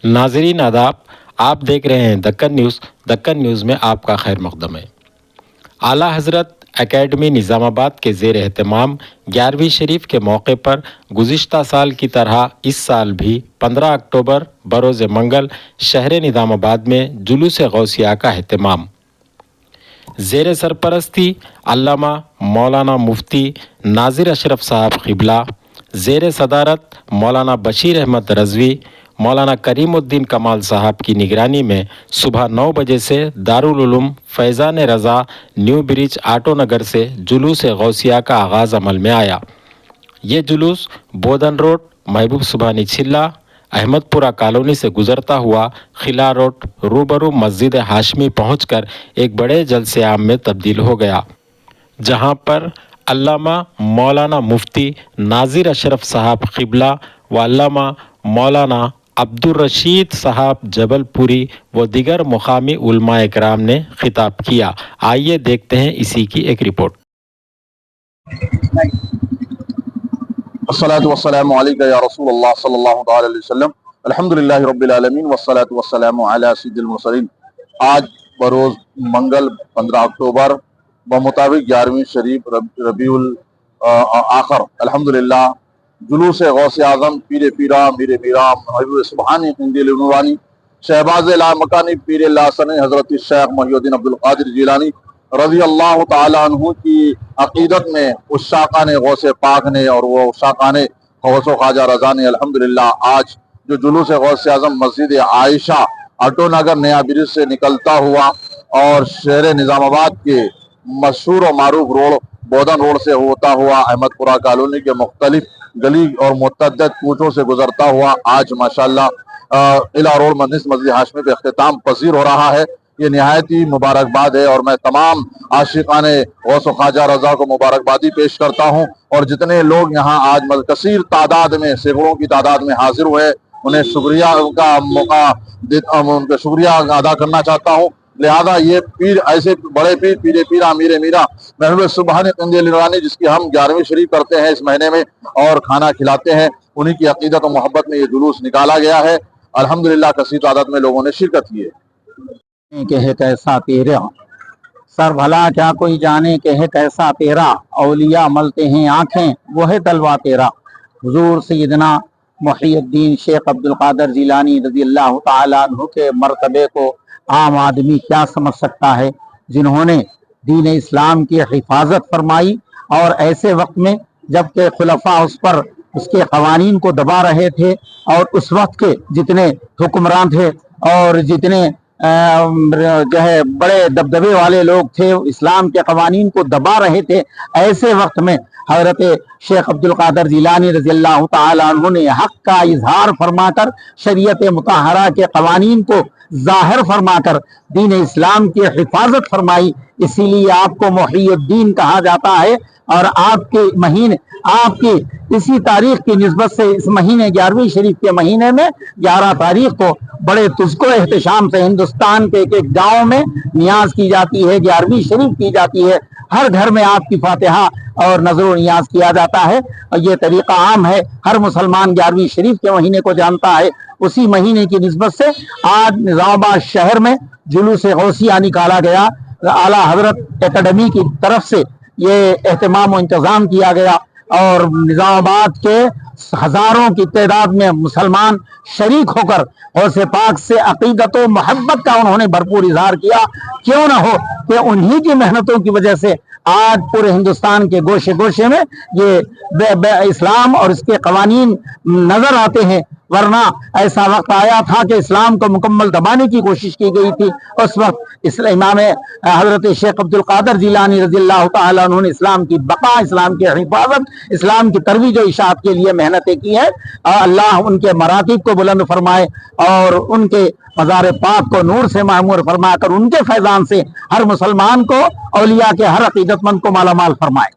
ناظرین آداب، آپ دیکھ رہے ہیں دکن نیوز۔ دکن نیوز میں آپ کا خیر مقدم ہے۔ اعلیٰ حضرت اکیڈمی نظام آباد کے زیر اہتمام 11ویں شریف کے موقع پر گزشتہ سال کی طرح اس سال بھی 15 اکتوبر بروز منگل شہر نظام آباد میں جلوس غوثیہ کا اہتمام۔ زیر سرپرستی علامہ مولانا مفتی ناظر اشرف صاحب قبلہ، زیر صدارت مولانا بشیر احمد رضوی، مولانا کریم الدین کمال صاحب کی نگرانی میں صبح 9 بجے سے دارالعلوم فیضان رضا نیو برج آٹو نگر سے جلوس غوثیہ کا آغاز عمل میں آیا۔ یہ جلوس بودن روڈ، محبوب سبحانی چلہ، احمد پورہ کالونی سے گزرتا ہوا خلا روڈ روبرو مسجد ہاشمی پہنچ کر ایک بڑے جلسے عام میں تبدیل ہو گیا، جہاں پر علامہ مولانا مفتی ناظر اشرف صاحب قبلہ و علامہ مولانا عبدالرشید صاحب جبل پوری و دیگر مقامی علماء اکرام نے خطاب کیا۔ آئیے دیکھتے ہیں اسی کی ایک رپورٹ۔ الصلاة والسلام علیکہ یا رسول اللہ صلی اللہ تعالی علیہ وسلم، الحمدللہ رب العالمین والصلاة والسلام علی سید المرسلین۔ آج بروز منگل 15 اکتوبر بمطابق 11ویں شریف ربیع الآخر الحمدللہ جلوس غوث اعظم پیر پیرا میر میرا محبوب سبحانی قندیل نورانی شہباز لا مکانی پیر اللہ سنی حضرت الشیخ محی الدین عبدالقادر جیلانی رضی اللہ تعالیٰ عنہ کی عقیدت میں عشاقان غوث پاک نے اور وہ عشاقان غوث و خواجہ رضا نے الحمدللہ آج جو جلوس غوث اعظم مسجد عائشہ آٹو نگر نیا برج سے نکلتا ہوا اور شہر نظام آباد کے مشہور و معروف روڈ بودن روڈ سے ہوتا ہوا احمد پورہ کالونی کے مختلف گلی اور متعدد کوچوں سے گزرتا ہوا آج ماشاءاللہ قلعہ روڈ مسجد ہاشمی پہ اختتام پذیر ہو رہا ہے۔ یہ نہایت ہی مبارکباد ہے اور میں تمام عاشقان غوث و خواجہ رضا کو مبارکبادی پیش کرتا ہوں، اور جتنے لوگ یہاں آج کثیر تعداد میں سینکڑوں کی تعداد میں حاضر ہوئے انہیں شکریہ کا موقع ان کا شکریہ ادا کرنا چاہتا ہوں۔ لہذا یہ پیر ایسے بڑے پیر پیر پیرا میر میرا محبوب سبحانی قندیل نورانی جس کی ہم 11ویں شریف کرتے ہیں اس مہینے میں اور کھانا کھلاتے ہیں، انہی کی عقیدت و محبت میں یہ جلوس نکالا گیا ہے۔ الحمدللہ کثیر تعداد میں لوگوں نے شرکت کی ہے۔ کہ ہے کیسا تیرا سر بھلا کیا کوئی جانے کہ ہے کیسا تیرا، اولیاء ملتے ہیں آنکھیں وہ ہے تلوا تیرا۔ حضور سیدنا محی الدین شیخ عبدالقادر جیلانی رضی اللہ تعالیٰ عنہ کے مرتبے کو عام آدمی کیا سمجھ سکتا ہے، جنہوں نے دین اسلام کی حفاظت فرمائی اور ایسے وقت میں جب کہ خلفاء اس پر اس کے قوانین کو دبا رہے تھے اور اس وقت کے جتنے حکمران تھے اور جتنے جو ہے بڑے دبدبے والے لوگ تھے اسلام کے قوانین کو دبا رہے تھے، ایسے وقت میں حضرت شیخ عبدالقادر جیلانی رضی اللہ تعالیٰ عنہ نے حق کا اظہار فرما کر شریعت مطہرہ کے قوانین کو ظاہر فرما کر دین اسلام کی حفاظت فرمائی۔ اسی لیے آپ کو محی الدین کہا جاتا ہے، اور آپ کے مہینے آپ کی اسی تاریخ کی نسبت سے اس مہینے 11ویں شریف کے مہینے میں 11 تاریخ کو بڑے تذکر و احتشام سے ہندوستان کے ایک ایک گاؤں میں نیاز کی جاتی ہے، 11ویں شریف کی جاتی ہے، ہر گھر میں آپ کی فاتحہ اور نذر و نیاز کیا جاتا ہے، اور یہ طریقہ عام ہے، ہر مسلمان 11ویں شریف کے مہینے کو جانتا ہے۔ اسی مہینے کی نسبت سے آج نظام آباد شہر میں جلوس غوثیہ نکالا گیا، اعلیٰ حضرت اکیڈمی کی طرف سے یہ اہتمام و انتظام کیا گیا، اور نظام آباد کے ہزاروں کی تعداد میں مسلمان شریک ہو کر غوث پاک سے عقیدت و محبت کا انہوں نے بھرپور اظہار کیا۔ کیوں نہ ہو کہ انہی کی محنتوں کی وجہ سے آج پورے ہندوستان کے گوشے گوشے میں یہ اسلام اور اس کے قوانین نظر آتے ہیں، ورنہ ایسا وقت آیا تھا کہ اسلام کو مکمل دبانے کی کوشش کی گئی تھی۔ اس وقت امام حضرت شیخ عبدالقادر جیلانی رضی اللہ تعالیٰ عنہ نے اسلام کی بقا، اسلام کی حفاظت، اسلام کی ترویج و اشاعت کے لیے محنتیں کی ہیں۔ اللہ ان کے مراتب کو بلند فرمائے اور ان کے مزار پاک کو نور سے معمور فرما کر ان کے فیضان سے ہر مسلمان کو، اولیاء کے ہر عقیدت مند کو مالا مال فرمائے۔